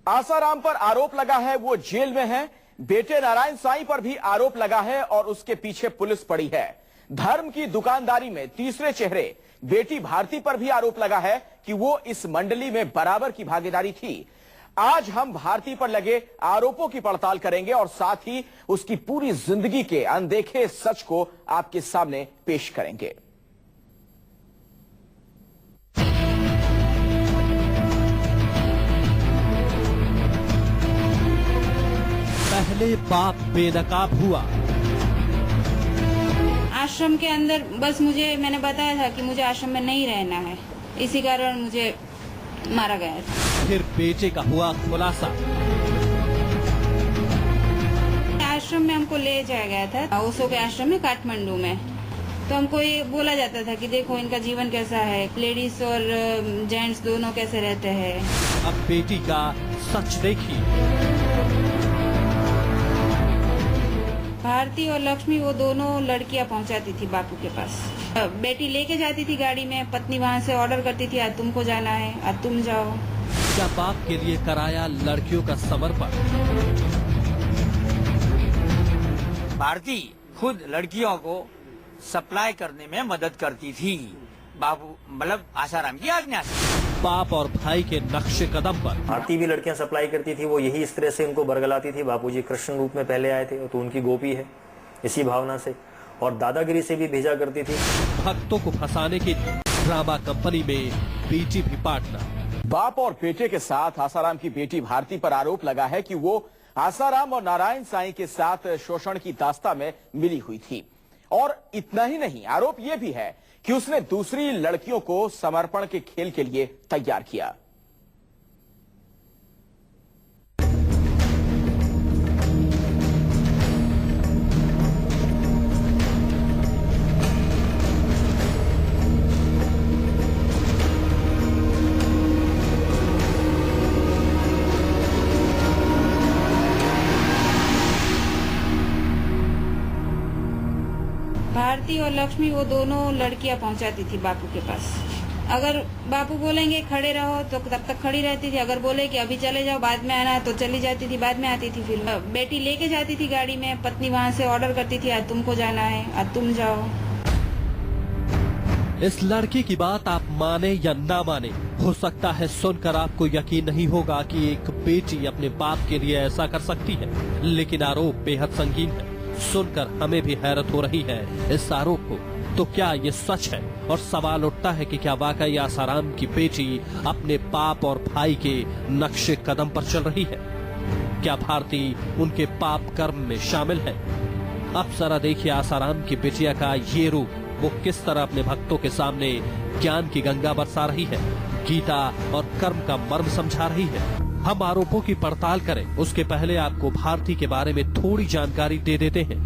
आसाराम पर आरोप लगा है, वो जेल में है। बेटे नारायण साईं पर भी आरोप लगा है और उसके पीछे पुलिस पड़ी है। धर्म की दुकानदारी में तीसरे चेहरे बेटी भारती पर भी आरोप लगा है कि वो इस मंडली में बराबर की भागीदारी थी। आज हम भारती पर लगे आरोपों की पड़ताल करेंगे और साथ ही उसकी पूरी जिंदगी के अनदेखे सच को आपके सामने पेश करेंगे। पहले बाप बेनकाब हुआ। आश्रम के अंदर बस मैंने बताया था कि मुझे आश्रम में नहीं रहना है, इसी कारण मुझे मारा गया था। फिर बेटे का हुआ खुलासा। आश्रम में हमको ले जाया गया था, ओशो के आश्रम में काठमांडू में। तो हमको ये बोला जाता था कि देखो इनका जीवन कैसा है, लेडीज और जेंट्स दोनों कैसे रहते हैं। अब बेटी का सच देखिए। भारती और लक्ष्मी वो दोनों लड़कियां पहुंचाती थी बापू के पास। बेटी लेके जाती थी गाड़ी में, पत्नी वहां से ऑर्डर करती थी आज तुमको जाना है, आज तुम जाओ। क्या बाप के लिए कराया लड़कियों का समर्पण? भारती खुद लड़कियों को सप्लाई करने में मदद करती थी, बाबू मतलब आसाराम की आज्ञा से। बाप और भाई के नक्शे कदम पर भारती भी लड़कियां सप्लाई करती थी, वो यही इस तरह से उनको बरगलाती थी। बापूजी कृष्ण रूप में पहले आए थे तो उनकी गोपी है, इसी भावना से। और दादागिरी से भी भेजा करती थी। भक्तों को फंसाने की ड्रामा कंपनी में बेटी भी पार्टनर। बाप और बेटे के साथ आसाराम की बेटी भारती पर आरोप लगा है कि वो आसाराम और नारायण साईं के साथ शोषण की दास्ता में मिली हुई थी। और इतना ही नहीं, आरोप यह भी है कि उसने दूसरी लड़कियों को समर्पण के खेल के लिए तैयार किया। भारती और लक्ष्मी वो दोनों लड़कियां पहुंचाती थी बापू के पास। अगर बापू बोलेंगे खड़े रहो तो तब तक खड़ी रहती थी, अगर बोले कि अभी चले जाओ बाद में आना तो चली जाती थी, बाद में आती थी। फिर बेटी लेके जाती थी गाड़ी में, पत्नी वहां से ऑर्डर करती थी आज तुमको जाना है, आज तुम जाओ। इस लड़की की बात आप माने या ना माने, हो सकता है सुनकर आपको यकीन नहीं होगा कि एक बेटी अपने बाप के लिए ऐसा कर सकती है, लेकिन आरोप बेहद संगीन है। सुनकर हमें भी हैरत हो रही है इस आरोप को। तो क्या ये सच है? और सवाल उठता है कि क्या वाकई आसाराम की बेटी अपने बाप और भाई के नक्शे कदम पर चल रही है? क्या भारती उनके पाप कर्म में शामिल है? अब जरा देखिए आसाराम की बेटिया का ये रूप, वो किस तरह अपने भक्तों के सामने ज्ञान की गंगा बरसा रही है, गीता और कर्म का मर्म समझा रही है। हम आरोपों की पड़ताल करें उसके पहले आपको भारती के बारे में थोड़ी जानकारी दे देते हैं।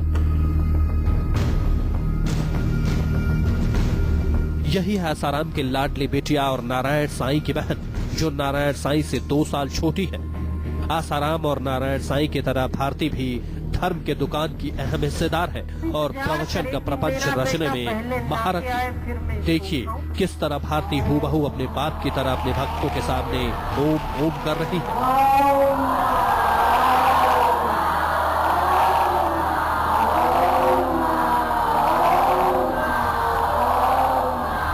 यही है आसाराम के लाडली बेटिया और नारायण साईं की बहन, जो नारायण साईं से 2 साल छोटी है। आसाराम और नारायण साईं की तरह भारती भी धर्म के दुकान की अहम हिस्सेदार है और प्रवचन का प्रपंच रचने में महारत है। देखिए किस तरह भारती हूबहू अपने बाप की तरह अपने भक्तों के सामने ओम ओम कर रही है।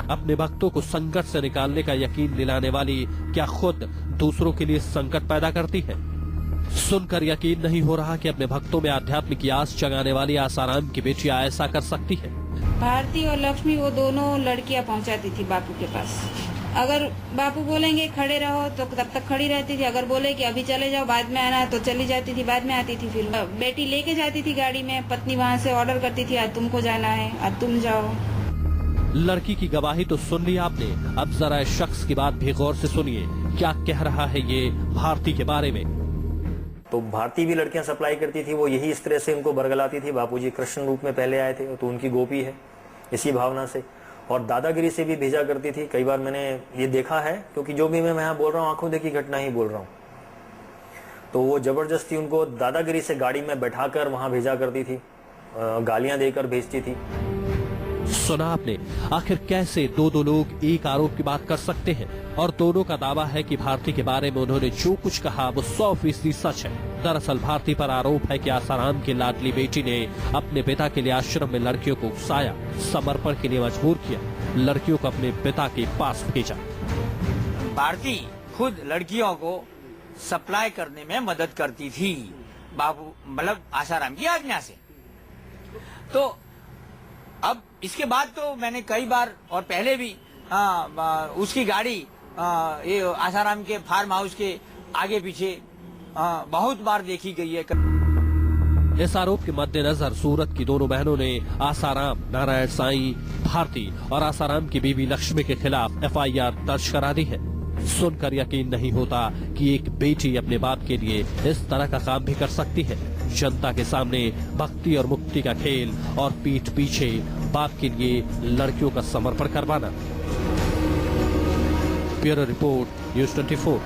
अपने भक्तों को संकट से निकालने का यकीन दिलाने वाली क्या खुद दूसरों के लिए संकट पैदा करती है? सुनकर यकीन नहीं हो रहा कि अपने भक्तों में आध्यात्मिक आस जगाने वाली आसाराम की बेटियां ऐसा कर सकती है। भारती और लक्ष्मी वो दोनों लड़कियां पहुंचाती थी बापू के पास। अगर बापू बोलेंगे खड़े रहो तो तब तक खड़ी रहती थी, अगर बोले कि अभी चले जाओ बाद में आना तो चली जाती थी, बाद में आती थी। फिर बेटी लेके जाती थी गाड़ी में, पत्नी वहां से ऑर्डर करती थी आज तुमको जाना है, आज तुम जाओ। लड़की की गवाही तो सुन ली आपने, अब जरा इस शख्स की बात भी गौर से सुनिए, क्या कह रहा है ये भारती के बारे में। तो भारती भी लड़कियां सप्लाई करती थी, वो यही इस तरह से उनको बरगलाती थी। बापूजी कृष्ण रूप में पहले आए थे तो उनकी गोपी है, इसी भावना से। और दादागिरी से भी भेजा करती थी। कई बार मैंने ये देखा है, क्योंकि जो भी मैं यहाँ बोल रहा हूँ आंखों देखी घटना ही बोल रहा हूँ। तो वो जबरदस्ती उनको दादागिरी से गाड़ी में बैठाकर वहां भेजा करती थी, गालियां देकर भेजती थी। सुना आपने, आखिर कैसे दो लोग एक आरोप की बात कर सकते हैं? और दोनों का दावा है कि भारती के बारे में उन्होंने जो कुछ कहा वो 100% सच है। दरअसल भारती पर आरोप है कि आसाराम की लाडली बेटी ने अपने पिता के लिए आश्रम में लड़कियों को उकसाया, समर्पण के लिए मजबूर किया, लड़कियों को अपने पिता के पास भेजा। भारती खुद लड़कियों को सप्लाई करने में मदद करती थी, बाबू मतलब आसाराम की आज्ञा से। तो अब इसके बाद तो मैंने कई बार और पहले भी उसकी गाड़ी ये आसाराम के फार्म हाउस के आगे पीछे बहुत बार देखी गई है। इस आरोप के मद्देनजर सूरत की दोनों बहनों ने आसाराम, नारायण साईं, भारती और आसाराम की बीवी लक्ष्मी के खिलाफ FIR दर्ज करा दी है। सुनकर यकीन नहीं होता कि एक बेटी अपने बाप के लिए इस तरह का काम भी कर सकती है। जनता के सामने भक्ति और मुक्ति का खेल और पीठ पीछे बाप के लिए लड़कियों का समर्पण करवाना। Bureau report, news 24।